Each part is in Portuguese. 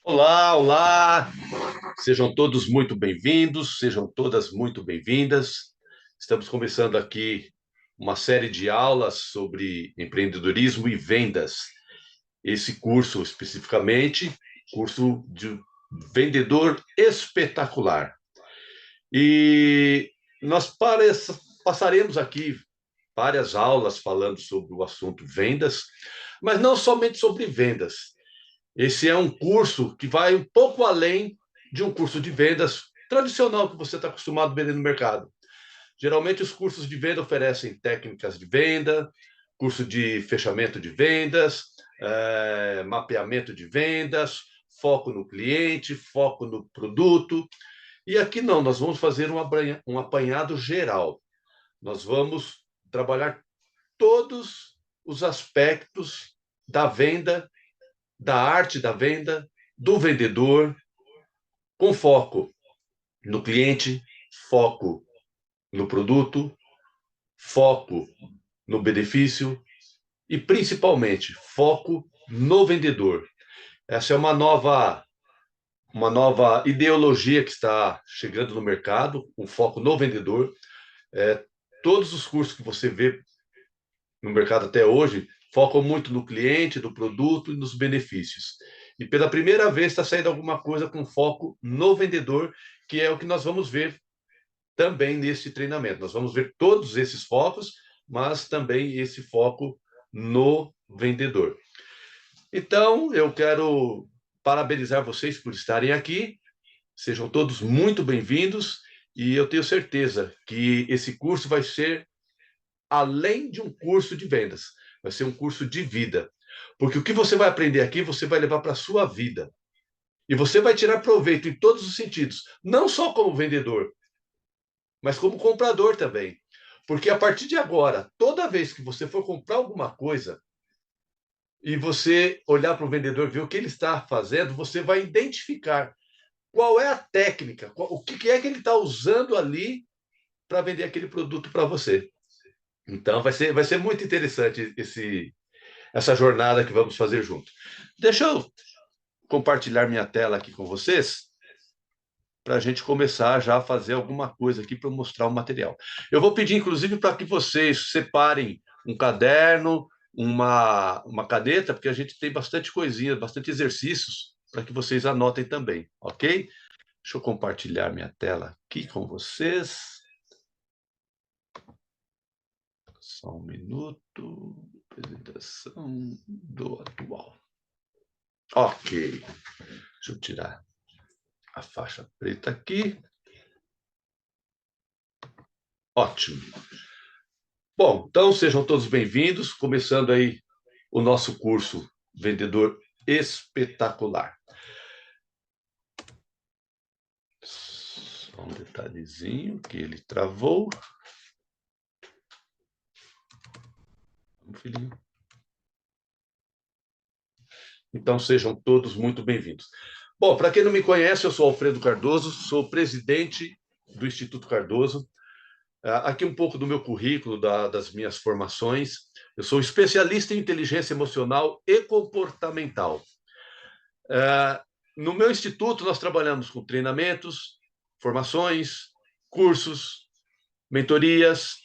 Olá, olá! Sejam todos muito bem-vindos, sejam todas muito bem-vindas. Estamos começando aqui uma série de aulas sobre empreendedorismo e vendas. Esse curso, especificamente, curso de vendedor espetacular. E nós passaremos aqui várias aulas falando sobre o assunto vendas, mas não somente sobre vendas. Esse é um curso que vai um pouco além de um curso de vendas tradicional que você está acostumado a vender no mercado. Geralmente, os cursos de venda oferecem técnicas de venda, curso de fechamento de vendas, mapeamento de vendas, foco no cliente, foco no produto. E aqui não, nós vamos fazer um apanhado geral. Nós vamos trabalhar todos os aspectos da venda, da arte da venda, do vendedor, com foco no cliente, foco no produto, foco no benefício e, principalmente, foco no vendedor. Essa é uma nova ideologia que está chegando no mercado, o foco no vendedor. Todos os cursos que você vê no mercado até hoje focam muito no cliente, no produto e nos benefícios. E pela primeira vez está saindo alguma coisa com foco no vendedor, que é o que nós vamos ver também nesse treinamento. Nós vamos ver todos esses focos, mas também esse foco no vendedor. Então, eu quero parabenizar vocês por estarem aqui. Sejam todos muito bem-vindos e eu tenho certeza que esse curso vai ser além de um curso de vendas, vai ser um curso de vida. Porque o que você vai aprender aqui, você vai levar para a sua vida. E você vai tirar proveito em todos os sentidos, não só como vendedor, mas como comprador também. Porque a partir de agora, toda vez que você for comprar alguma coisa e você olhar para o vendedor, ver o que ele está fazendo, você vai identificar qual é a técnica, o que é que ele está usando ali para vender aquele produto para você. Então, vai ser muito interessante essa jornada que vamos fazer junto. Deixa eu compartilhar minha tela aqui com vocês para a gente começar já a fazer alguma coisa aqui para mostrar o material. Eu vou pedir, inclusive, para que vocês separem um caderno, uma caneta, porque a gente tem bastante coisinha, bastante exercícios para que vocês anotem também, ok? Deixa eu compartilhar minha tela aqui com vocês. Só um minuto. Apresentação do atual. Ok. Deixa eu tirar a faixa preta aqui. Ótimo. Bom, então sejam todos bem-vindos, começando aí o nosso curso Vendedor Espetacular. Só um detalhezinho que ele travou. Vamos, filhinho. Então sejam todos muito bem-vindos. Bom, para quem não me conhece, eu sou Alfredo Cardoso, sou presidente do Instituto Cardoso. Aqui um pouco do meu currículo, das minhas formações. Eu sou especialista em inteligência emocional e comportamental. No meu instituto, nós trabalhamos com treinamentos, formações, cursos, mentorias,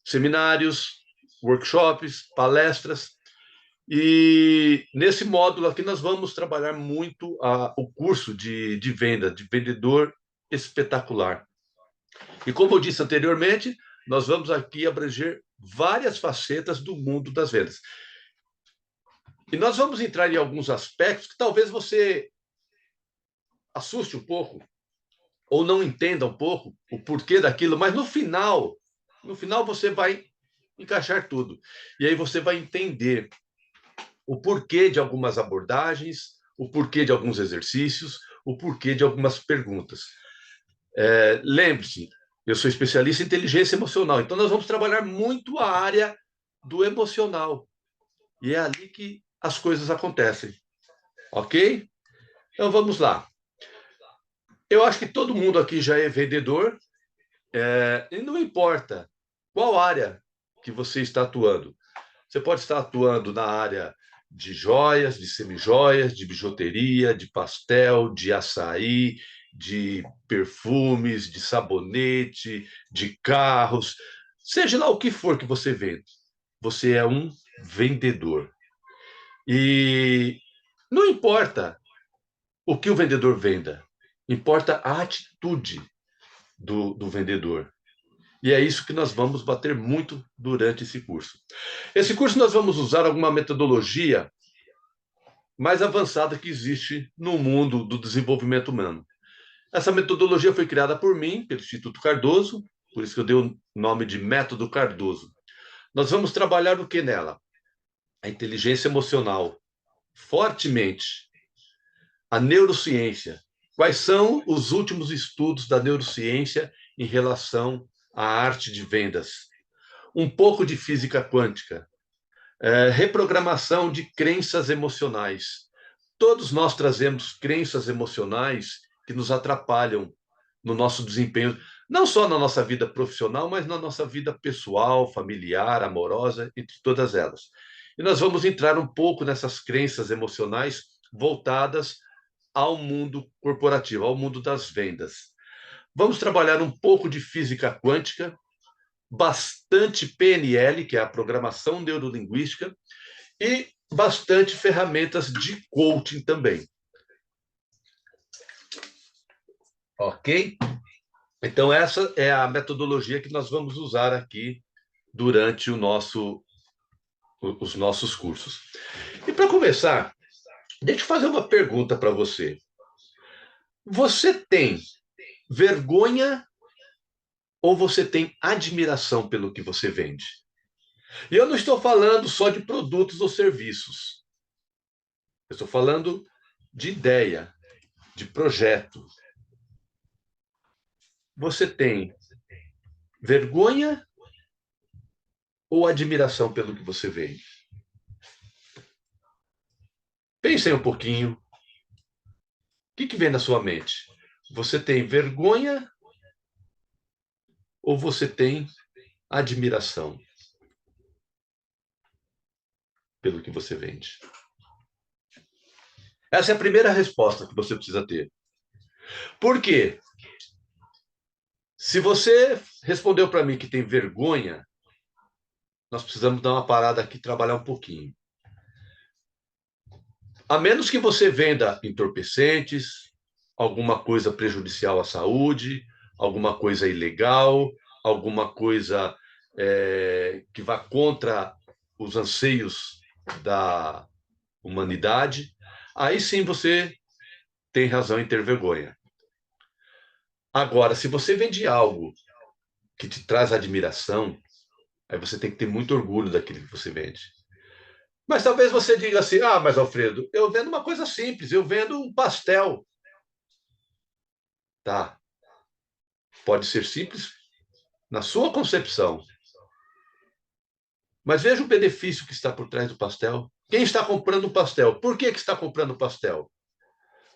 seminários, workshops, palestras. E nesse módulo aqui nós vamos trabalhar muito o curso de venda, de vendedor espetacular. E como eu disse anteriormente, nós vamos aqui abranger várias facetas do mundo das vendas. E nós vamos entrar em alguns aspectos que talvez você assuste um pouco ou não entenda um pouco o porquê daquilo, mas no final você vai encaixar tudo. E aí você vai entender o porquê de algumas abordagens, o porquê de alguns exercícios, o porquê de algumas perguntas. Lembre-se, eu sou especialista em inteligência emocional, então nós vamos trabalhar muito a área do emocional. E é ali que as coisas acontecem. Ok? Então vamos lá. Eu acho que todo mundo aqui já é vendedor, e não importa qual área que você está atuando. Você pode estar atuando na área de joias, de semijoias, de bijuteria, de pastel, de açaí, de perfumes, de sabonete, de carros, seja lá o que for que você vende, você é um vendedor. E não importa o que o vendedor venda, importa a atitude do vendedor. E é isso que nós vamos bater muito durante esse curso. Esse curso nós vamos usar alguma metodologia mais avançada que existe no mundo do desenvolvimento humano. Essa metodologia foi criada por mim, pelo Instituto Cardoso, por isso que eu dei o nome de Método Cardoso. Nós vamos trabalhar o que nela? A inteligência emocional, fortemente. A neurociência. Quais são os últimos estudos da neurociência em relação à arte de vendas? Um pouco de física quântica, reprogramação de crenças emocionais. Todos nós trazemos crenças emocionais que nos atrapalham no nosso desempenho, não só na nossa vida profissional, mas na nossa vida pessoal, familiar, amorosa, entre todas elas. E nós vamos entrar um pouco nessas crenças emocionais voltadas ao mundo corporativo, ao mundo das vendas. Vamos trabalhar um pouco de física quântica, bastante PNL, que é a programação neurolinguística, e bastante ferramentas de coaching também. Ok? Então, essa é a metodologia que nós vamos usar aqui durante os nossos cursos. E para começar, deixa eu fazer uma pergunta para você. Você tem vergonha ou você tem admiração pelo que você vende? E eu não estou falando só de produtos ou serviços. Eu estou falando de ideia, de projeto. Você tem vergonha ou admiração pelo que você vende? Pense aí um pouquinho. O que vem na sua mente? Você tem vergonha ou você tem admiração pelo que você vende? Essa é a primeira resposta que você precisa ter. Por quê? Se você respondeu para mim que tem vergonha, nós precisamos dar uma parada aqui e trabalhar um pouquinho. A menos que você venda entorpecentes, alguma coisa prejudicial à saúde, alguma coisa ilegal, alguma coisa que vá contra os anseios da humanidade, aí sim você tem razão em ter vergonha. Agora, se você vende algo que te traz admiração, aí você tem que ter muito orgulho daquilo que você vende. Mas talvez você diga assim: ah, mas Alfredo, eu vendo uma coisa simples, eu vendo um pastel. Tá, pode ser simples na sua concepção, mas veja o benefício que está por trás do pastel. Quem está comprando o pastel? Por que está comprando o pastel?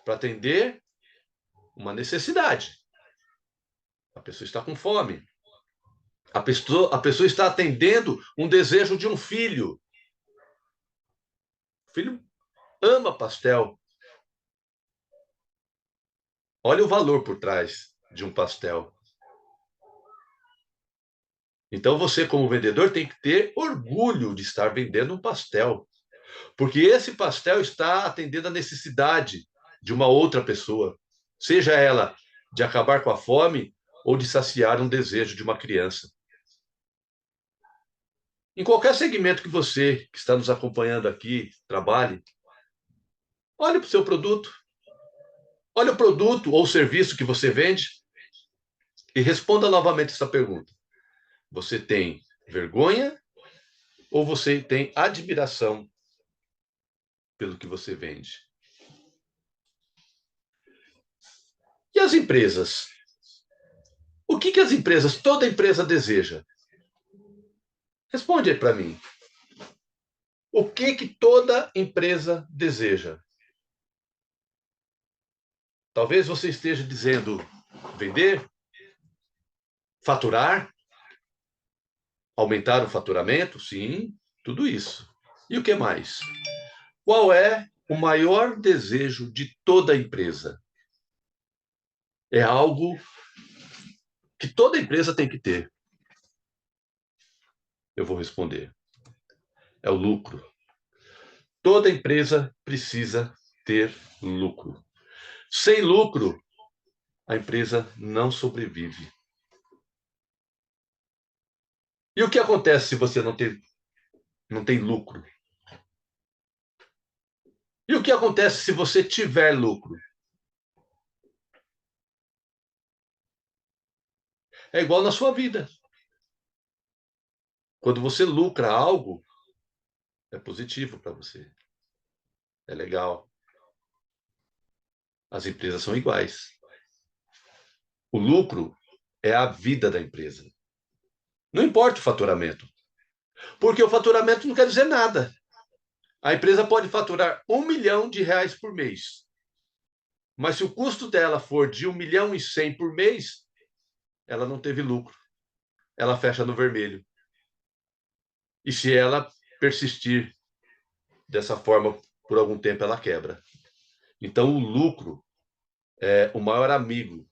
Para atender uma necessidade. A pessoa está com fome. A pessoa está atendendo um desejo de um filho. O filho ama pastel. Olha o valor por trás de um pastel. Então você, como vendedor, tem que ter orgulho de estar vendendo um pastel, porque esse pastel está atendendo a necessidade de uma outra pessoa, seja ela de acabar com a fome ou de saciar um desejo de uma criança. Em qualquer segmento que você, que está nos acompanhando aqui, trabalhe, olhe para o seu produto, olhe o produto ou o serviço que você vende e responda novamente essa pergunta. Você tem vergonha ou você tem admiração pelo que você vende? E as empresas? O que as empresas, toda empresa deseja? Responde aí para mim. O que toda empresa deseja? Talvez você esteja dizendo vender, faturar, aumentar o faturamento, sim, tudo isso. E o que mais? Qual é o maior desejo de toda empresa? É algo que toda empresa tem que ter. Eu vou responder. É o lucro. Toda empresa precisa ter lucro. Sem lucro, a empresa não sobrevive. E o que acontece se você não tem lucro? E o que acontece se você tiver lucro? É igual na sua vida. Quando você lucra algo, é positivo para você. É legal. As empresas são iguais. O lucro é a vida da empresa. Não importa o faturamento, porque o faturamento não quer dizer nada. A empresa pode faturar R$ 1 milhão por mês, mas se o custo dela for de 1,1 milhão por mês, ela não teve lucro. Ela fecha no vermelho. E se ela persistir dessa forma por algum tempo, ela quebra. Então, o lucro é o maior amigo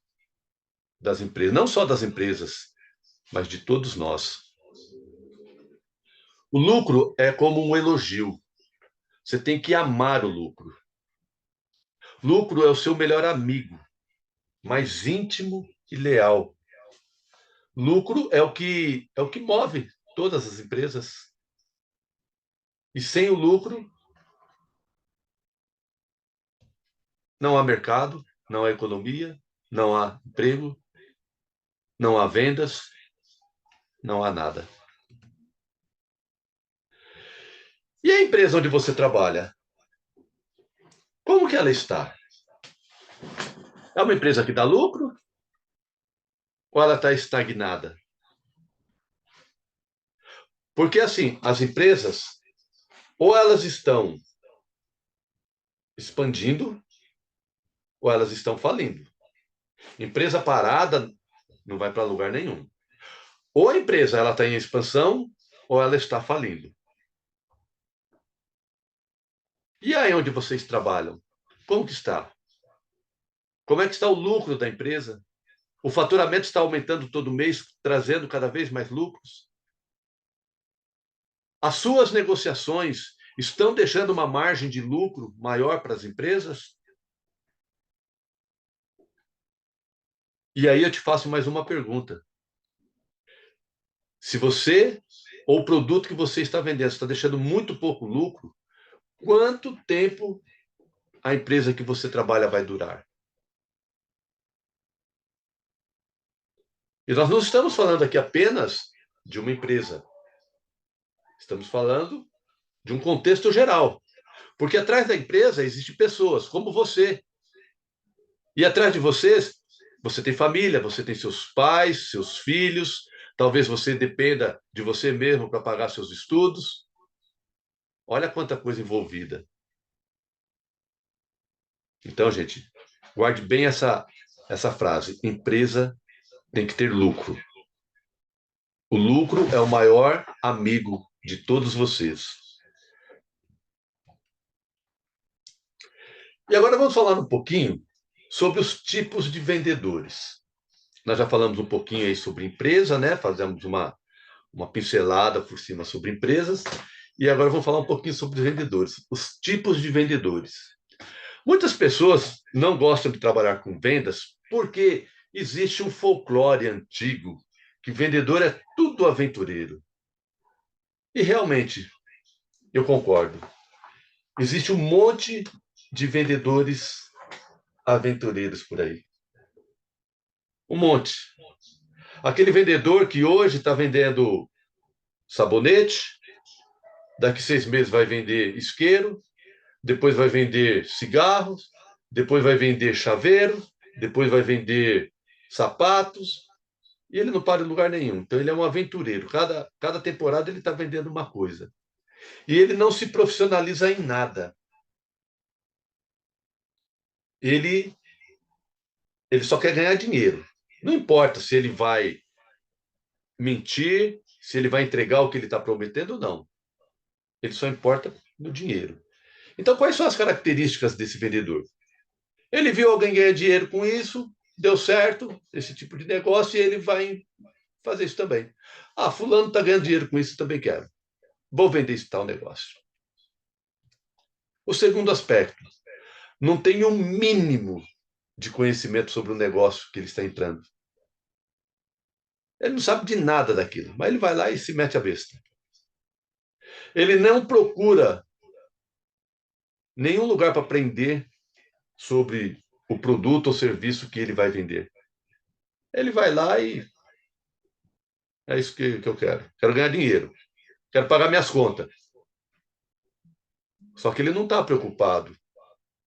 das empresas, não só das empresas, mas de todos nós. O lucro é como um elogio. Você tem que amar o lucro. Lucro é o seu melhor amigo, mais íntimo e leal. Lucro é o que move todas as empresas. E sem o lucro, não há mercado, não há economia, não há emprego, não há vendas, não há nada. E a empresa onde você trabalha? Como que ela está? É uma empresa que dá lucro ou ela está estagnada? Porque assim, as empresas ou elas estão expandindo ou elas estão falindo. Empresa parada não vai para lugar nenhum. Ou a empresa ela está em expansão ou ela está falindo. E aí onde vocês trabalham? Como que está? Como é que está o lucro da empresa? O faturamento está aumentando todo mês, trazendo cada vez mais lucros? As suas negociações estão deixando uma margem de lucro maior para as empresas? E aí eu te faço mais uma pergunta. Se você, ou o produto que você está vendendo, está deixando muito pouco lucro, quanto tempo a empresa que você trabalha vai durar? E nós não estamos falando aqui apenas de uma empresa. Estamos falando de um contexto geral. Porque atrás da empresa existem pessoas, como você. E atrás de vocês, você tem família, você tem seus pais, seus filhos, talvez você dependa de você mesmo para pagar seus estudos. Olha quanta coisa envolvida. Então, gente, guarde bem essa frase. Empresa tem que ter lucro. O lucro é o maior amigo de todos vocês. E agora vamos falar um pouquinho sobre os tipos de vendedores. Nós já falamos um pouquinho aí sobre empresa, né? Fazemos uma pincelada por cima sobre empresas. E agora vamos falar um pouquinho sobre vendedores, os tipos de vendedores. Muitas pessoas não gostam de trabalhar com vendas porque existe um folclore antigo que vendedor é tudo aventureiro. E realmente, eu concordo. Existe um monte de vendedores aventureiros por aí. Um monte. Aquele vendedor que hoje está vendendo sabonete, daqui 6 meses vai vender isqueiro, depois vai vender cigarros, depois vai vender chaveiro, depois vai vender sapatos, e ele não para em lugar nenhum. Então, ele é um aventureiro. Cada temporada ele está vendendo uma coisa. E ele não se profissionaliza em nada. Ele, ele só quer ganhar dinheiro. Não importa se ele vai mentir, se ele vai entregar o que ele está prometendo ou não. Ele só importa no dinheiro. Então, quais são as características desse vendedor? Ele viu alguém ganhar dinheiro com isso, deu certo, esse tipo de negócio, e ele vai fazer isso também. Ah, fulano está ganhando dinheiro com isso, também quero. Vou vender esse tal negócio. O segundo aspecto, não tem um mínimo de conhecimento sobre o negócio que ele está entrando. Ele não sabe de nada daquilo, mas ele vai lá e se mete a besta. Ele não procura nenhum lugar para aprender sobre o produto ou serviço que ele vai vender. Ele vai lá e é isso que eu quero. Quero ganhar dinheiro. Quero pagar minhas contas. Só que ele não está preocupado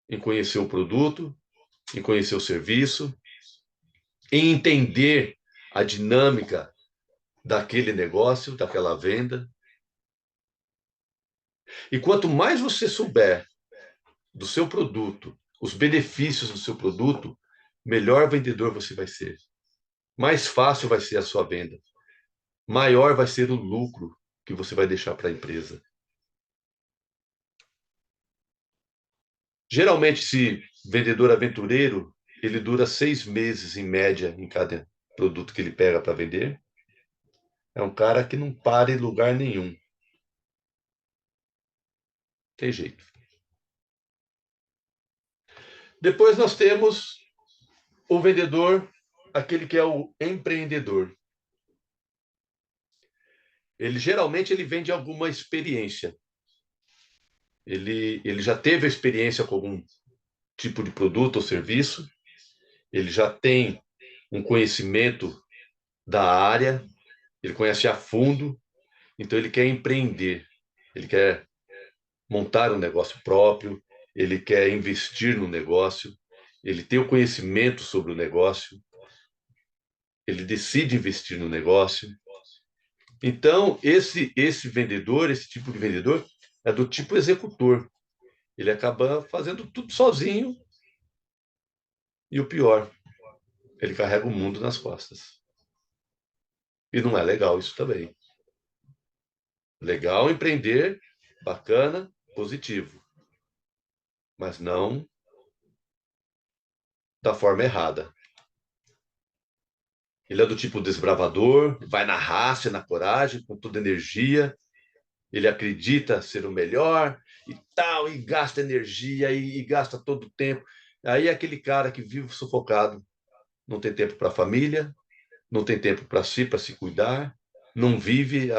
em conhecer o produto, em conhecer o serviço, em entender a dinâmica daquele negócio, daquela venda. E quanto mais você souber do seu produto, os benefícios do seu produto, melhor vendedor você vai ser. Mais fácil vai ser a sua venda. Maior vai ser o lucro que você vai deixar para a empresa. Geralmente, esse vendedor aventureiro, ele dura 6 meses em média em cada produto que ele pega para vender. É um cara que não para em lugar nenhum. Tem jeito. Depois nós temos o vendedor, aquele que é o empreendedor. Ele vende alguma experiência. Ele já teve experiência com algum tipo de produto ou serviço, ele já tem um conhecimento da área, ele conhece a fundo, então ele quer empreender, ele quer montar um negócio próprio, ele quer investir no negócio, ele tem o conhecimento sobre o negócio, ele decide investir no negócio. Então, esse vendedor, esse tipo de vendedor, é do tipo executor. Ele acaba fazendo tudo sozinho e o pior, ele carrega o mundo nas costas. E não é legal isso também. Legal empreender, bacana, positivo, mas não da forma errada. Ele é do tipo desbravador, vai na raça, na coragem, com toda energia. Ele acredita ser o melhor e tal, e gasta energia e gasta todo o tempo. Aí é aquele cara que vive sufocado, não tem tempo para a família, não tem tempo para si, para se cuidar, não vive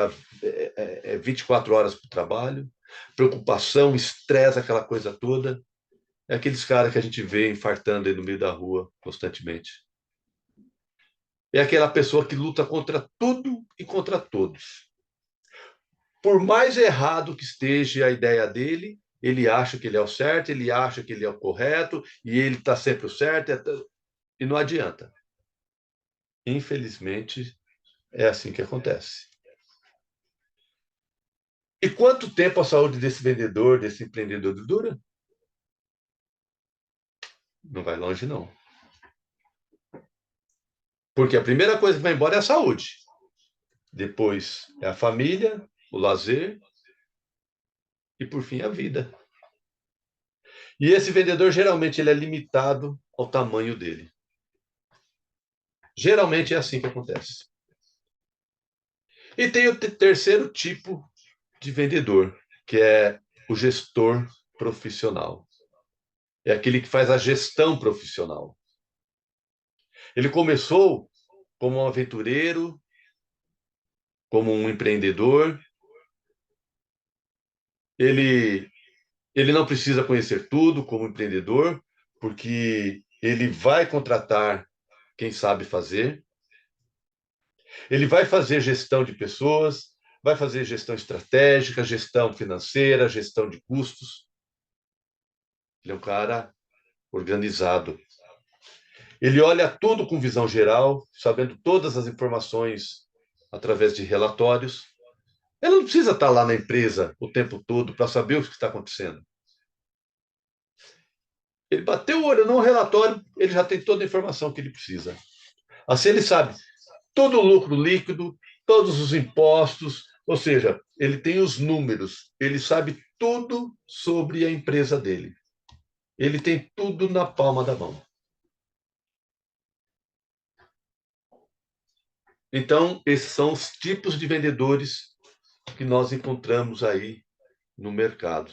24 horas para o trabalho, preocupação, estresse, aquela coisa toda. É aqueles caras que a gente vê infartando aí no meio da rua constantemente. É aquela pessoa que luta contra tudo e contra todos. Por mais errado que esteja a ideia dele, ele acha que ele é o certo, ele acha que ele é o correto, e ele está sempre o certo, e não adianta. Infelizmente, é assim que acontece. E quanto tempo a saúde desse vendedor, desse empreendedor dura? Não vai longe, não. Porque a primeira coisa que vai embora é a saúde. Depois é a família, o lazer e, por fim, a vida. E esse vendedor, geralmente, ele é limitado ao tamanho dele. Geralmente é assim que acontece. E tem o terceiro tipo de vendedor, que é o gestor profissional. É aquele que faz a gestão profissional. Ele começou como um aventureiro, como um empreendedor. Ele, ele não precisa conhecer tudo como empreendedor, porque ele vai contratar quem sabe fazer. Ele vai fazer gestão de pessoas, vai fazer gestão estratégica, gestão financeira, gestão de custos. Ele é um cara organizado. Ele olha tudo com visão geral, sabendo todas as informações através de relatórios. Ele não precisa estar lá na empresa o tempo todo para saber o que está acontecendo. Ele bateu o olho no relatório, ele já tem toda a informação que ele precisa. Assim ele sabe todo o lucro líquido, todos os impostos, ou seja, ele tem os números, ele sabe tudo sobre a empresa dele. Ele tem tudo na palma da mão. Então, esses são os tipos de vendedores que nós encontramos aí no mercado.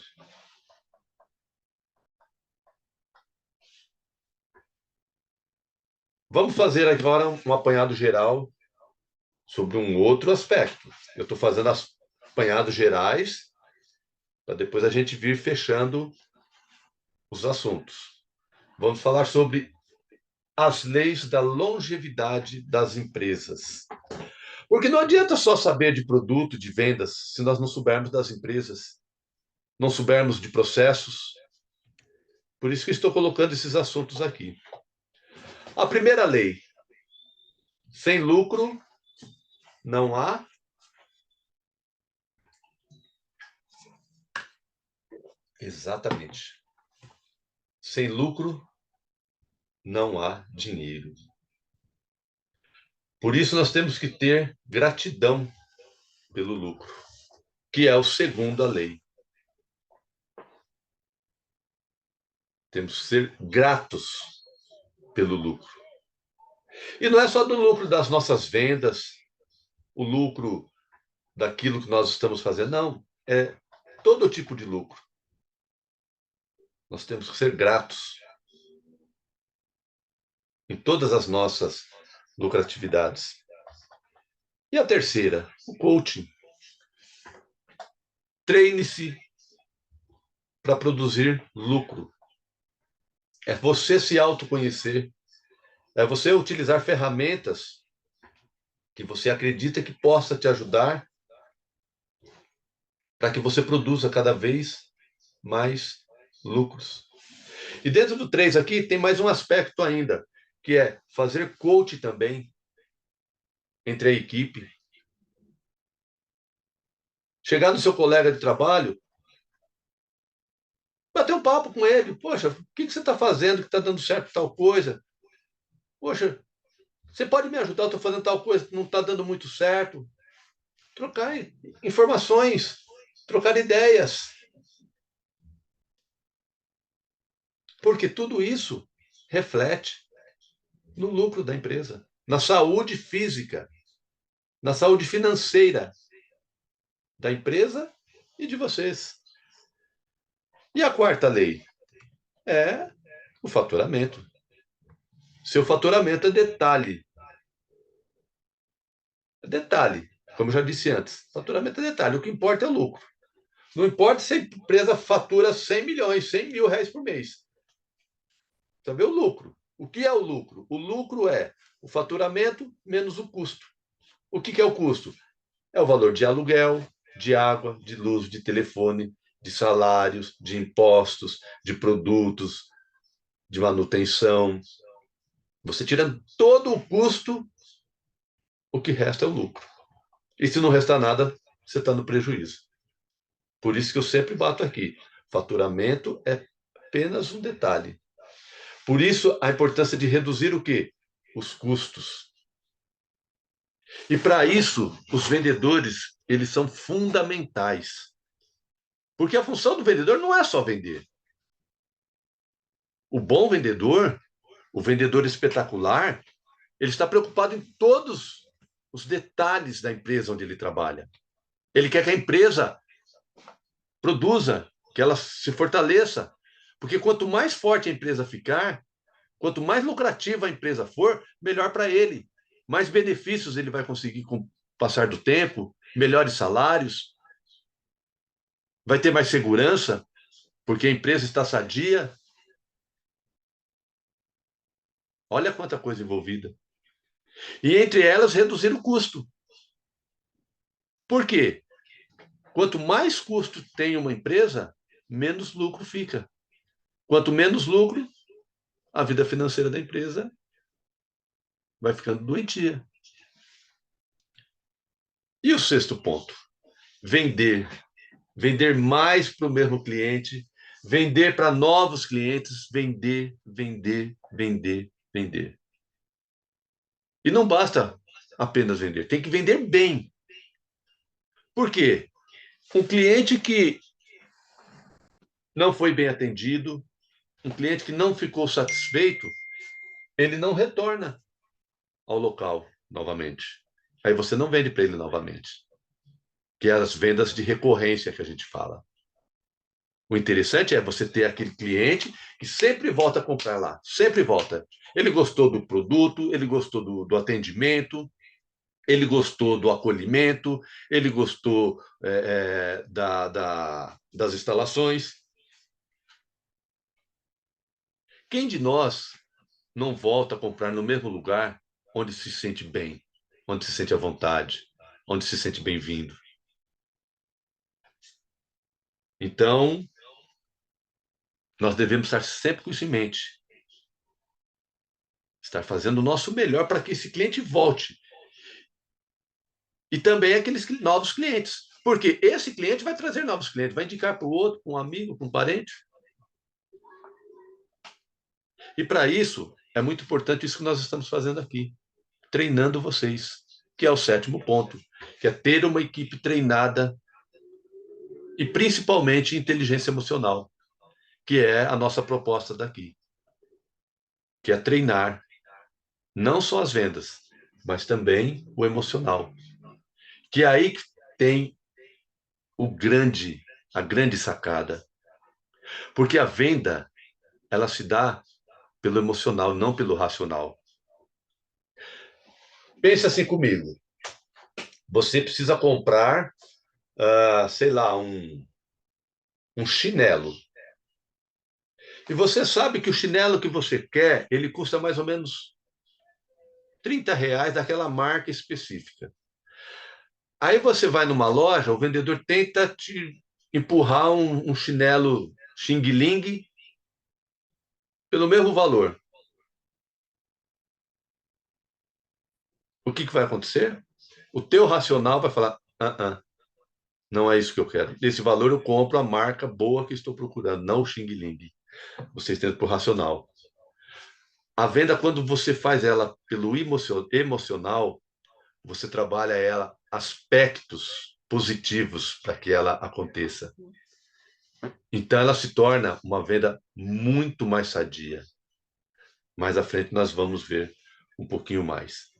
Vamos fazer agora um apanhado geral sobre um outro aspecto. Eu estou fazendo apanhados gerais para depois a gente vir fechando os assuntos. Vamos falar sobre as leis da longevidade das empresas. Porque não adianta só saber de produto, de vendas, se nós não soubermos das empresas, não soubermos de processos. Por isso que estou colocando esses assuntos aqui. A primeira lei: sem lucro não há. Exatamente. Sem lucro não há dinheiro. Por isso nós temos que ter gratidão pelo lucro, que é a segunda lei. Temos que ser gratos pelo lucro. E não é só do lucro das nossas vendas, o lucro daquilo que nós estamos fazendo, não. É todo tipo de lucro. Nós temos que ser gratos em todas as nossas lucratividades. E a terceira, o coaching. Treine-se para produzir lucro. É você se autoconhecer. É você utilizar ferramentas que você acredita que possa te ajudar para que você produza cada vez mais lucros. E dentro do 3 aqui tem mais um aspecto ainda, que é fazer coach também entre a equipe. Chegar no seu colega de trabalho, bater um papo com ele. Poxa, o que você está fazendo que está dando certo tal coisa? Poxa, você pode me ajudar? Eu estou fazendo tal coisa que não está dando muito certo. Trocar informações, trocar ideias. Porque tudo isso reflete no lucro da empresa, na saúde física, na saúde financeira da empresa e de vocês. E a quarta lei é o faturamento. Seu faturamento é detalhe. É detalhe, como eu já disse antes. Faturamento é detalhe. O que importa é o lucro. Não importa se a empresa fatura 100 milhões, 100 mil reais por mês. Precisa ver o lucro. O que é o lucro? O lucro é o faturamento menos o custo. O que é o custo? É o valor de aluguel, de água, de luz, de telefone, de salários, de impostos, de produtos, de manutenção. Você tira todo o custo, o que resta é o lucro. E se não restar nada, você está no prejuízo. Por isso que eu sempre bato aqui. Faturamento é apenas um detalhe. Por isso, a importância de reduzir o quê? Os custos. E para isso, os vendedores, eles são fundamentais. Porque a função do vendedor não é só vender. O bom vendedor, o vendedor espetacular, ele está preocupado em todos os detalhes da empresa onde ele trabalha. Ele quer que a empresa produza, que ela se fortaleça. Porque quanto mais forte a empresa ficar, quanto mais lucrativa a empresa for, melhor para ele. Mais benefícios ele vai conseguir com o passar do tempo, melhores salários, vai ter mais segurança, porque a empresa está sadia. Olha quanta coisa envolvida. E entre elas, reduzir o custo. Por quê? Quanto mais custo tem uma empresa, menos lucro fica. Quanto menos lucro, a vida financeira da empresa vai ficando doentia. E o sexto ponto? Vender. Vender mais para o mesmo cliente, vender para novos clientes, vender, vender, vender, vender. E não basta apenas vender, tem que vender bem. Por quê? Um cliente que não foi bem atendido, um cliente que não ficou satisfeito, ele não retorna ao local novamente. Aí você não vende para ele novamente, que é as vendas de recorrência que a gente fala. O interessante é você ter aquele cliente que sempre volta a comprar lá, sempre volta. Ele gostou do produto, ele gostou do atendimento, ele gostou do acolhimento, ele gostou das instalações. Quem de nós não volta a comprar no mesmo lugar onde se sente bem, onde se sente à vontade, onde se sente bem-vindo? Então, nós devemos estar sempre com isso em mente, estar fazendo o nosso melhor para que esse cliente volte. E também aqueles novos clientes, porque esse cliente vai trazer novos clientes, vai indicar para o outro, para um amigo, para um parente. E para isso, é muito importante isso que nós estamos fazendo aqui, treinando vocês, que é o 7º ponto, que é ter uma equipe treinada e principalmente inteligência emocional, que é a nossa proposta daqui, que é treinar não só as vendas, mas também o emocional, que é aí que tem a grande sacada, porque a venda ela se dá pelo emocional, não pelo racional. Pense assim comigo. Você precisa comprar, sei lá, um chinelo. E você sabe que o chinelo que você quer, ele custa mais ou menos R$ 30 daquela marca específica. Aí você vai numa loja, o vendedor tenta te empurrar um chinelo Xing Ling pelo mesmo valor. O que vai acontecer? O teu racional vai falar, não é isso que eu quero. Nesse valor eu compro a marca boa que estou procurando, não o Xing Ling. Vocês tentam por racional. A venda, quando você faz ela pelo emocional, você trabalha ela aspectos positivos para que ela aconteça. Então ela se torna uma venda muito mais sadia. Mais à frente nós vamos ver um pouquinho mais.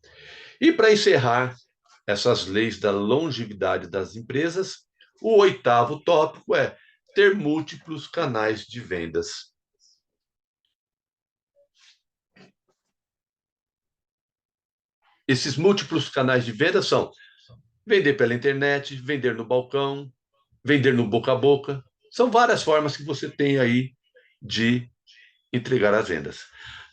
E para encerrar essas leis da longevidade das empresas, o 8º tópico é ter múltiplos canais de vendas. Esses múltiplos canais de venda são vender pela internet, vender no balcão, vender no boca a boca. São várias formas que você tem aí de entregar as vendas.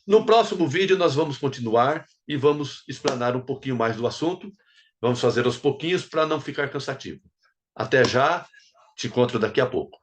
No próximo vídeo, nós vamos continuar e vamos explanar um pouquinho mais do assunto. Vamos fazer aos pouquinhos para não ficar cansativo. Até já, te encontro daqui a pouco.